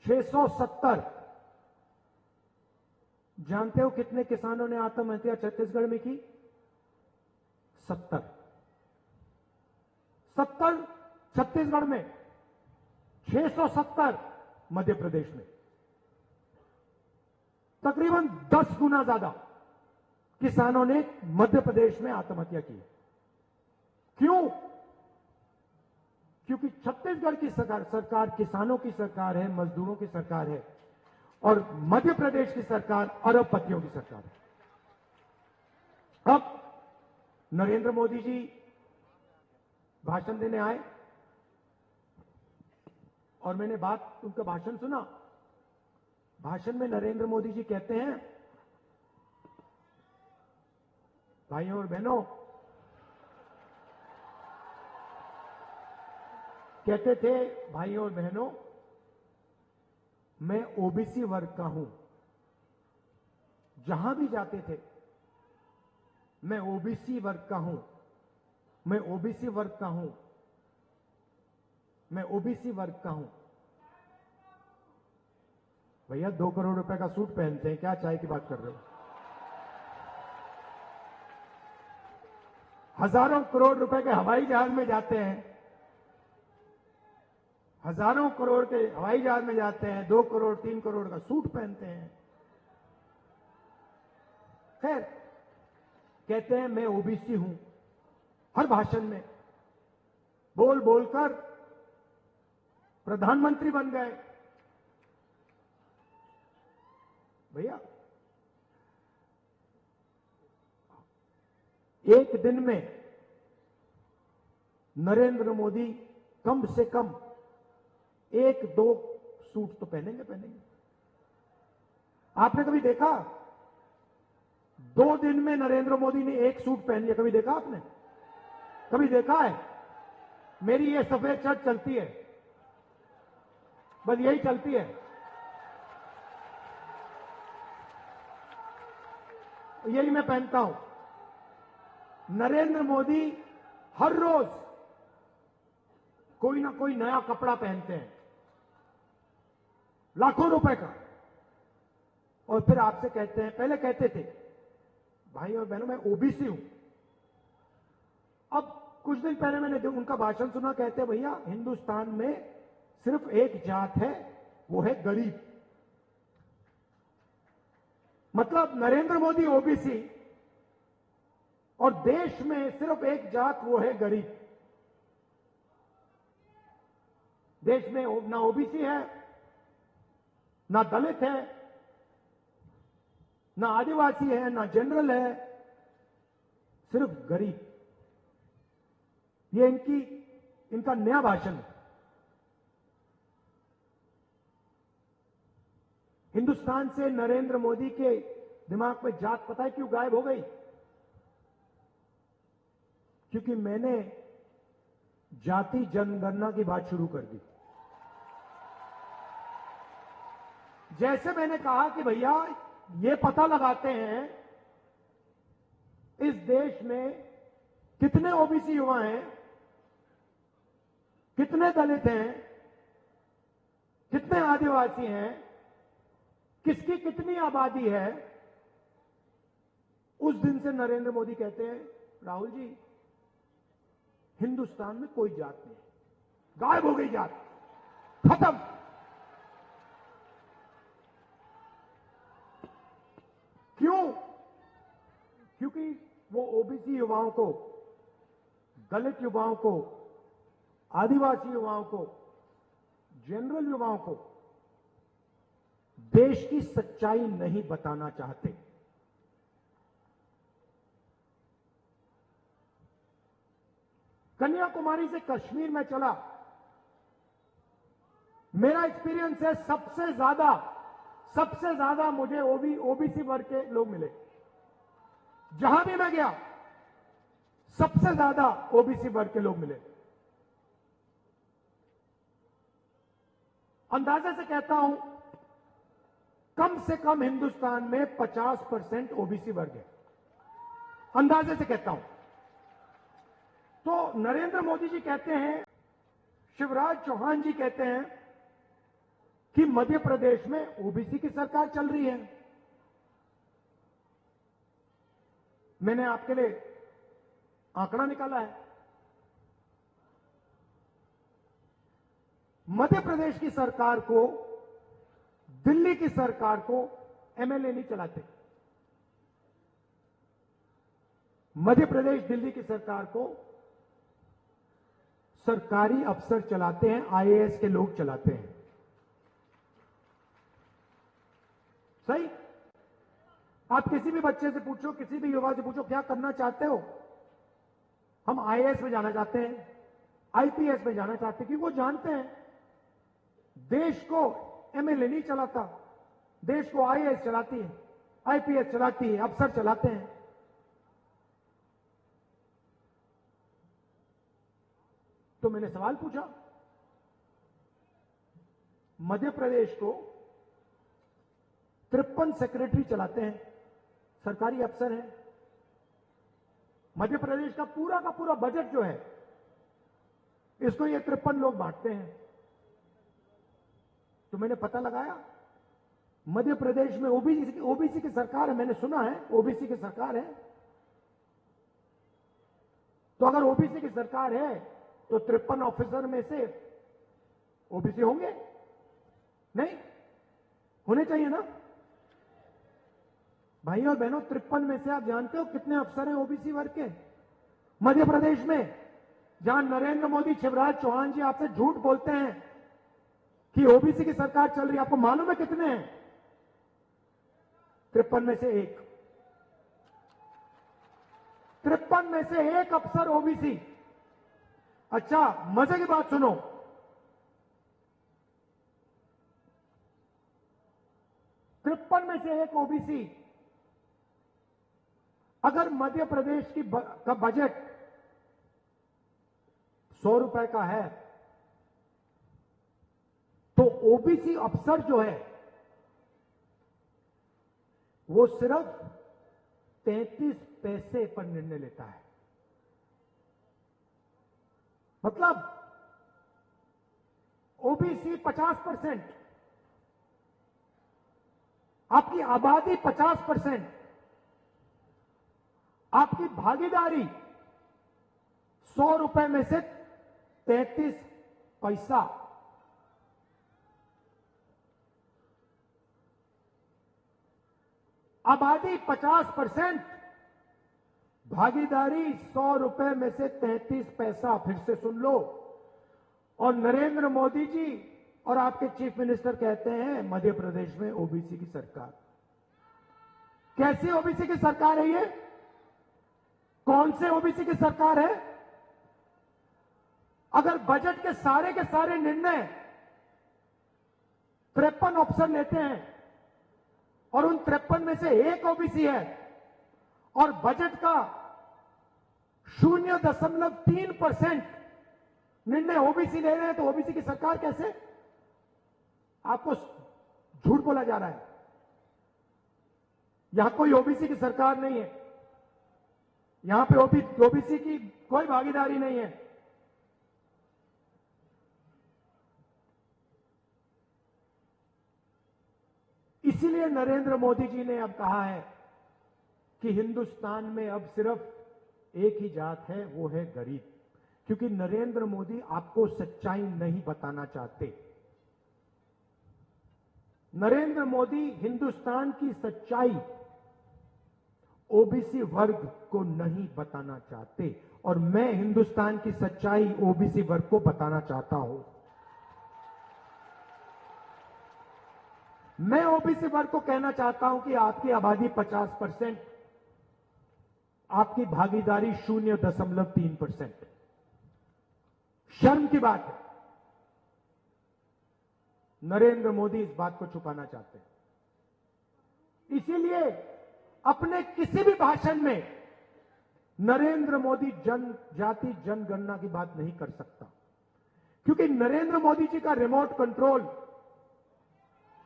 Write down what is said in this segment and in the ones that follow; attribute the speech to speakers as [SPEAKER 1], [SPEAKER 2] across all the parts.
[SPEAKER 1] 670। जानते हो कितने किसानों ने आत्महत्या छत्तीसगढ़ में की? 70 छत्तीसगढ़ में, 670 मध्य प्रदेश में। तकरीबन 10 गुना ज्यादा किसानों ने मध्य प्रदेश में आत्महत्या की। क्यों? क्योंकि छत्तीसगढ़ की सरकार किसानों की सरकार है, मजदूरों की सरकार है, और मध्य प्रदेश की सरकार अरबपतियों की सरकार है। अब नरेंद्र मोदी जी भाषण देने आए और मैंने उनका भाषण सुना। भाषण में नरेंद्र मोदी जी कहते हैं, भाइयों और बहनों, कहते थे, भाइयों और बहनों, मैं ओबीसी वर्ग का हूं। जहां भी जाते थे, मैं ओबीसी वर्ग का हूं, मैं ओबीसी वर्ग का हूं, मैं ओबीसी वर्ग का हूं। भैया 2 करोड़ रुपए का सूट पहनते हैं, क्या चाय की बात कर रहे हो? हजारों करोड़ रुपए के हवाई जहाज में जाते हैं, हजारों करोड़ के हवाई जहाज में जाते हैं, 2 करोड़ 3 करोड़ का सूट पहनते हैं। खैर, कहते हैं मैं ओबीसी हूं। हर भाषण में बोल बोलकर प्रधानमंत्री बन गए। भैया, एक दिन में नरेंद्र मोदी कम से कम 1-2 सूट तो पहनेंगे। आपने कभी देखा 2 दिन में नरेंद्र मोदी ने 1 सूट पहन लिया? कभी देखा आपने? कभी देखा है? मेरी ये सफेद शर्ट चलती है, बस यही चलती है। यही मैं पहनता हूं। नरेंद्र मोदी हर रोज कोई ना कोई नया कपड़ा पहनते हैं, लाखों रुपए का, और फिर आपसे कहते हैं, पहले कहते थे, भाई और बहनों, मैं ओबीसी हूं। अब कुछ दिन पहले मैंने उनका भाषण सुना, कहते हैं, भैया हिंदुस्तान में सिर्फ एक जात है, वो है गरीब। मतलब नरेंद्र मोदी ओबीसी और देश में सिर्फ एक जात, वो है गरीब। देश में ना ओबीसी है, ना दलित है, ना आदिवासी है, ना जनरल है, सिर्फ गरीब। ये इनका नया भाषण है। हिंदुस्तान से नरेंद्र मोदी के दिमाग में जात पता है क्यों गायब हो गई? क्योंकि मैंने जाति जनगणना की बात शुरू कर दी। जैसे मैंने कहा कि भैया ये पता लगाते हैं इस देश में कितने ओबीसी युवा हैं, कितने दलित हैं, कितने आदिवासी हैं, किसकी कितनी आबादी है। उस दिन से नरेंद्र मोदी कहते हैं, राहुल जी, हिंदुस्तान में कोई जात नहीं, गायब हो गई जात, खत्म। क्यों? क्योंकि वो ओबीसी युवाओं को, दलित युवाओं को, आदिवासी युवाओं को, जनरल युवाओं को देश की सच्चाई नहीं बताना चाहते। कन्याकुमारी से कश्मीर में चला, मेरा एक्सपीरियंस है, सबसे ज्यादा मुझे ओबीसी वर्ग के लोग मिले। जहां भी मैं गया, सबसे ज्यादा ओबीसी वर्ग के लोग मिले। अंदाजे से कहता हूं, कम से कम हिंदुस्तान में 50% ओबीसी वर्ग है, अंदाजे से कहता हूं। तो नरेंद्र मोदी जी कहते हैं, शिवराज चौहान जी कहते हैं कि मध्य प्रदेश में ओबीसी की सरकार चल रही है। मैंने आपके लिए आंकड़ा निकाला है। मध्य प्रदेश की सरकार को, दिल्ली की सरकार को एमएलए नहीं चलाते। मध्य प्रदेश दिल्ली की सरकार को सरकारी अफसर चलाते हैं, आईएएस के लोग चलाते हैं। सही? आप किसी भी बच्चे से पूछो, किसी भी युवा से पूछो, क्या करना चाहते हो? हम आईएएस में जाना चाहते हैं, आईपीएस में जाना चाहते हैं, क्योंकि वो जानते हैं देश को एमएलए नहीं चलाता, देश को आईएएस चलाती है, आईपीएस चलाती है, अफसर चलाते हैं। तो मैंने सवाल पूछा, मध्य प्रदेश को 53 सेक्रेटरी चलाते हैं, सरकारी अफसर हैं। मध्य प्रदेश का पूरा बजट जो है, इसको ये 53 लोग बांटते हैं। तो मैंने पता लगाया, मध्य प्रदेश में ओबीसी की सरकार है। मैंने सुना है ओबीसी की सरकार है। तो अगर ओबीसी की सरकार है तो 53 ऑफिसर में से ओबीसी होंगे? नहीं होने चाहिए ना भाइयों और बहनों। 53 में से आप जानते हो कितने अफसर हैं ओबीसी वर्ग के मध्य प्रदेश में? जहां नरेंद्र मोदी, शिवराज चौहान जी आपसे झूठ बोलते हैं कि ओबीसी की सरकार चल रही है, आपको मालूम है कितने हैं? 53 में से एक। 53 में से एक अफसर ओबीसी। अच्छा, मजे की बात सुनो, तिरपन में से एक ओबीसी। अगर मध्य प्रदेश का बजट 100 रुपए का है, तो ओबीसी अफसर जो है वो सिर्फ 33 पैसे पर निर्णय लेता है। मतलब ओबीसी 50%, आपकी आबादी 50%, आपकी भागीदारी 100 रुपए में से 33 पैसा। आबादी 50%, भागीदारी 100 रुपए में से 33 पैसा। फिर से सुन लो। और नरेंद्र मोदी जी और आपके चीफ मिनिस्टर कहते हैं मध्य प्रदेश में ओबीसी की सरकार। कैसी ओबीसी की सरकार है ये? कौन से ओबीसी की सरकार है? अगर बजट के सारे निर्णय 53 अफसर लेते हैं और उन 53 में से एक ओबीसी है और बजट का 0.3% निर्णय ओबीसी ले रहे हैं, तो ओबीसी की सरकार कैसे? आपको झूठ बोला जा रहा है। यहां कोई ओबीसी की सरकार नहीं है, यहां पे ओबीसी की कोई भागीदारी नहीं है। इसीलिए नरेंद्र मोदी जी ने अब कहा है कि हिंदुस्तान में अब सिर्फ एक ही जात है, वो है गरीब। क्योंकि नरेंद्र मोदी आपको सच्चाई नहीं बताना चाहते। नरेंद्र मोदी हिंदुस्तान की सच्चाई ओबीसी वर्ग को नहीं बताना चाहते, और मैं हिंदुस्तान की सच्चाई ओबीसी वर्ग को बताना चाहता हूं। मैं ओबीसी वर्ग को कहना चाहता हूं कि आपकी आबादी 50%, आपकी भागीदारी 0.3%। शर्म की बात है। नरेंद्र मोदी इस बात को छुपाना चाहते हैं। इसीलिए अपने किसी भी भाषण में नरेंद्र मोदी जनजाति जनगणना की बात नहीं कर सकता, क्योंकि नरेंद्र मोदी जी का रिमोट कंट्रोल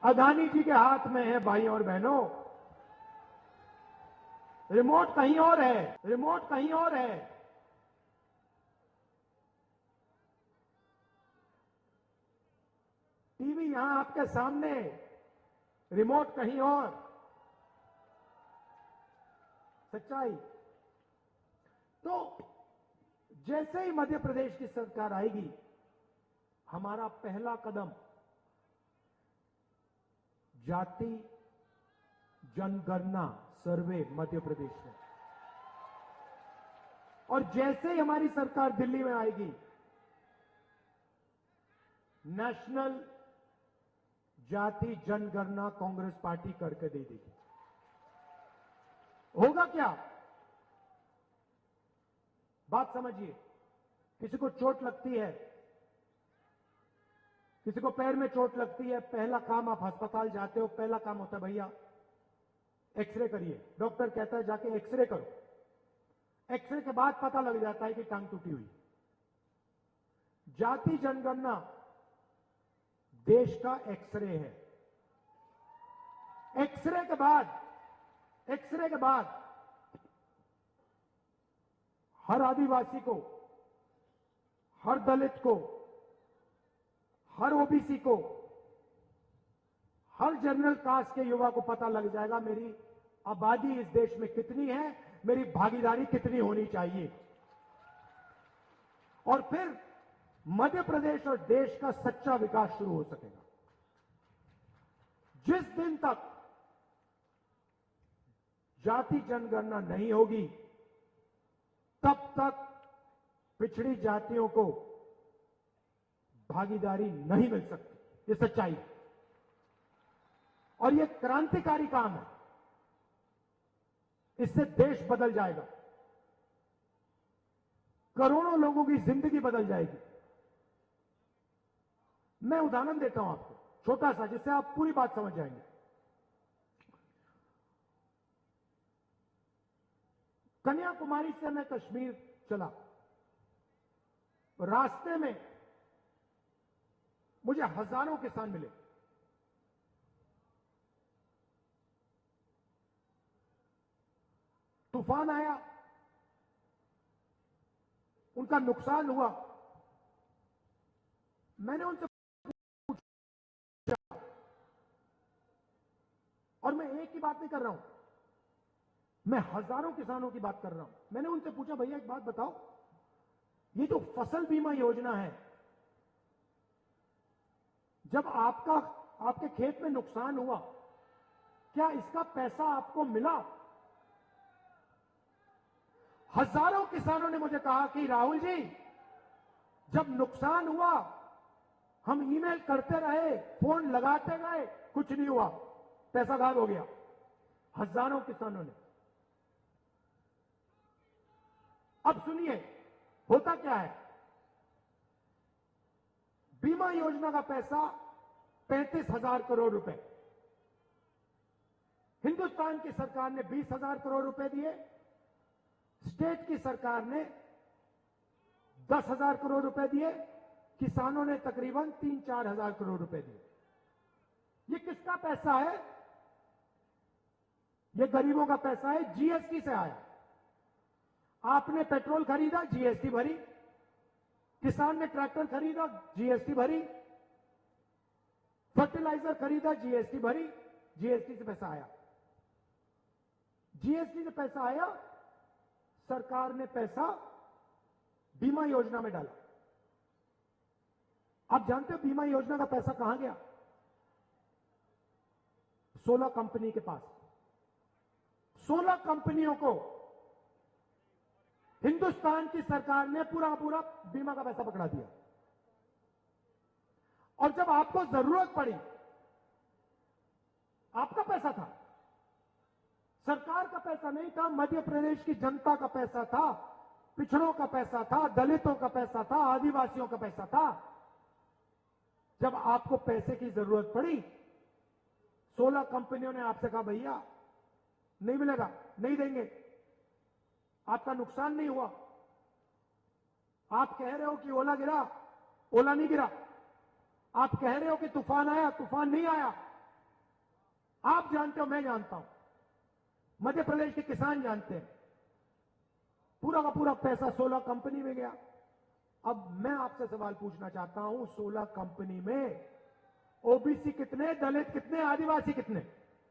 [SPEAKER 1] अदानी जी के हाथ में है। भाइयों और बहनों, रिमोट कहीं और है, रिमोट कहीं और है। टीवी यहां आपके सामने, रिमोट कहीं और। सच्चाई। तो जैसे ही मध्य प्रदेश की सरकार आएगी, हमारा पहला कदम जाति जनगणना सर्वे मध्य प्रदेश में, और जैसे ही हमारी सरकार दिल्ली में आएगी, नेशनल जाति जनगणना कांग्रेस पार्टी करके दे देगी। होगा क्या? बात समझिए। किसी को चोट लगती है, किसी को पैर में चोट लगती है, पहला काम आप अस्पताल जाते हो, पहला काम होता है भैया एक्सरे करिए। डॉक्टर कहता है जाके एक्सरे करो। एक्सरे के बाद पता लग जाता है कि टांग टूटी हुई। जाति जनगणना देश का एक्सरे है। एक्सरे के बाद हर आदिवासी को, हर दलित को, हर ओबीसी को, हर जनरल कास्ट के युवा को पता लग जाएगा मेरी आबादी इस देश में कितनी है, मेरी भागीदारी कितनी होनी चाहिए। और फिर मध्य प्रदेश और देश का सच्चा विकास शुरू हो सकेगा। जिस दिन तक जाति जनगणना नहीं होगी, तब तक पिछड़ी जातियों को भागीदारी नहीं मिल सकती। ये सच्चाई है और ये क्रांतिकारी काम है। इससे देश बदल जाएगा, करोड़ों लोगों की जिंदगी बदल जाएगी। मैं उदाहरण देता हूं आपको, छोटा सा, जिससे आप पूरी बात समझ जाएंगे। कन्याकुमारी से मैं कश्मीर चला, रास्ते में मुझे हजारों किसान मिले। तूफान आया, उनका नुकसान हुआ। मैंने उनसे पूछा, और मैं एक ही बात नहीं कर रहा हूं, मैं हजारों किसानों की बात कर रहा हूं। मैंने उनसे पूछा, भैया एक बात बताओ, ये जो फसल बीमा योजना है, जब आपके खेत में नुकसान हुआ, क्या इसका पैसा आपको मिला? हजारों किसानों ने मुझे कहा कि राहुल जी, जब नुकसान हुआ हम ईमेल करते रहे, फोन लगाते गए, कुछ नहीं हुआ, पैसा गायब हो गया। हजारों किसानों ने। अब सुनिए, होता क्या है, बीमा योजना का पैसा 35,000 करोड़ रुपए, हिंदुस्तान की सरकार ने 20,000 करोड़ रुपए दिए, स्टेट की सरकार ने 10,000 करोड़ रुपए दिए, किसानों ने तकरीबन 3-4 हजार करोड़ रुपए दिए। ये किसका पैसा है? ये गरीबों का पैसा है, जीएसटी से आया। आपने पेट्रोल खरीदा, जीएसटी भरी, किसान ने ट्रैक्टर खरीदा, जीएसटी भरी, फर्टिलाइजर खरीदा, जीएसटी भरी, जीएसटी से पैसा आया। जीएसटी से पैसा आया, सरकार ने पैसा बीमा योजना में डाला। आप जानते हो बीमा योजना का पैसा कहां गया? 16 कंपनी के पास। 16 कंपनियों को हिंदुस्तान की सरकार ने पूरा बीमा का पैसा पकड़ा दिया। और जब आपको जरूरत पड़ी, आपका पैसा था, सरकार का पैसा नहीं था, मध्य प्रदेश की जनता का पैसा था, पिछड़ों का पैसा था, दलितों का पैसा था, आदिवासियों का पैसा था। जब आपको पैसे की जरूरत पड़ी, 16 कंपनियों ने आपसे कहा भैया नहीं मिलेगा, नहीं देंगे, आपका नुकसान नहीं हुआ। आप कह रहे हो कि ओला गिरा, ओला नहीं गिरा। आप कह रहे हो कि तूफान आया, तूफान नहीं आया। आप जानते हो, मैं जानता हूं, मध्य प्रदेश के किसान जानते हैं, पूरा का पूरा पैसा 16 कंपनी में गया। अब मैं आपसे सवाल पूछना चाहता हूं, 16 कंपनी में ओबीसी कितने, दलित कितने, आदिवासी कितने?